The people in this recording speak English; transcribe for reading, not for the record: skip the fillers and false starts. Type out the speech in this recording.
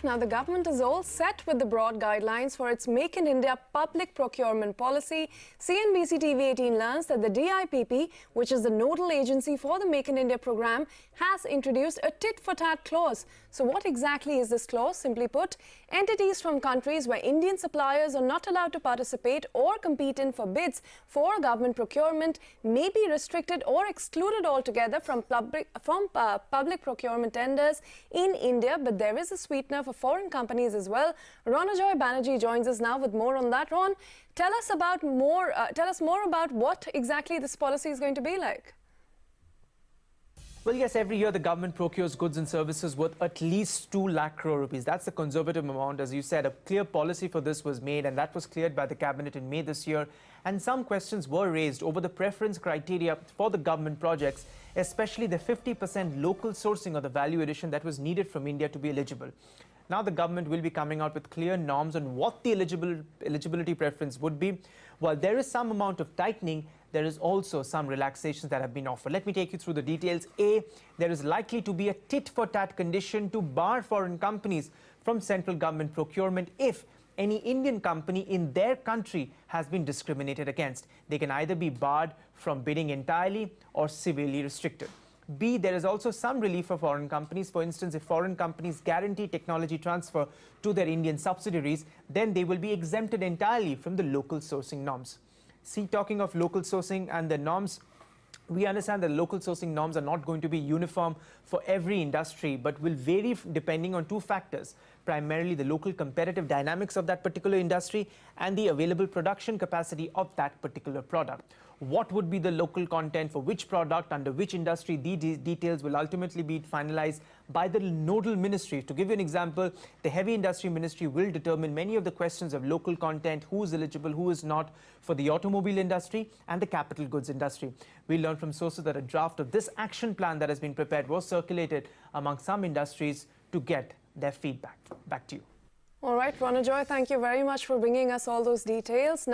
Now, the government is all set with the broad guidelines for its Make in India public procurement policy. CNBC TV18 learns that the DIPP, which is the nodal agency for the Make in India program, has introduced a tit-for-tat clause. So what exactly is this clause? Simply put, entities from countries where Indian suppliers are not allowed to participate or compete in for bids for government procurement may be restricted or excluded altogether from public procurement tenders in India. But there is a sweetener for foreign companies as well. Ronojoy Banerjee joins us now with more on that. Ron, tell us more about what exactly this policy is going to be like. Well, yes, every year the government procures goods and services worth at least 2 lakh crore rupees. That's the conservative amount. As you said, a clear policy for this was made, and that was cleared by the cabinet in May this year. And some questions were raised over the preference criteria for the government projects, especially the 50% local sourcing of the value addition that was needed from India to be eligible. Now the government will be coming out with clear norms on what the eligibility preference would be. While there is some amount of tightening, there is also some relaxations that have been offered. Let me take you through the details. A, there is likely to be a tit-for-tat condition to bar foreign companies from central government procurement if any Indian company in their country has been discriminated against. They can either be barred from bidding entirely or severely restricted. B, there is also some relief for foreign companies. For instance, if foreign companies guarantee technology transfer to their Indian subsidiaries, then they will be exempted entirely from the local sourcing norms. See, talking of local sourcing and the norms, we understand that local sourcing norms are not going to be uniform for every industry, but will vary depending on 2 factors, primarily the local competitive dynamics of that particular industry and the available production capacity of that particular product. What would be the local content for which product, under which industry, these details will ultimately be finalized by the nodal ministry. To give you an example, the heavy industry ministry will determine many of the questions of local content, who is eligible, who is not, for the automobile industry and the capital goods industry. We learned from sources that a draft of this action plan that has been prepared was circulated among some industries to get their feedback. Back to you. All right, Ronojoy, thank you very much for bringing us all those details.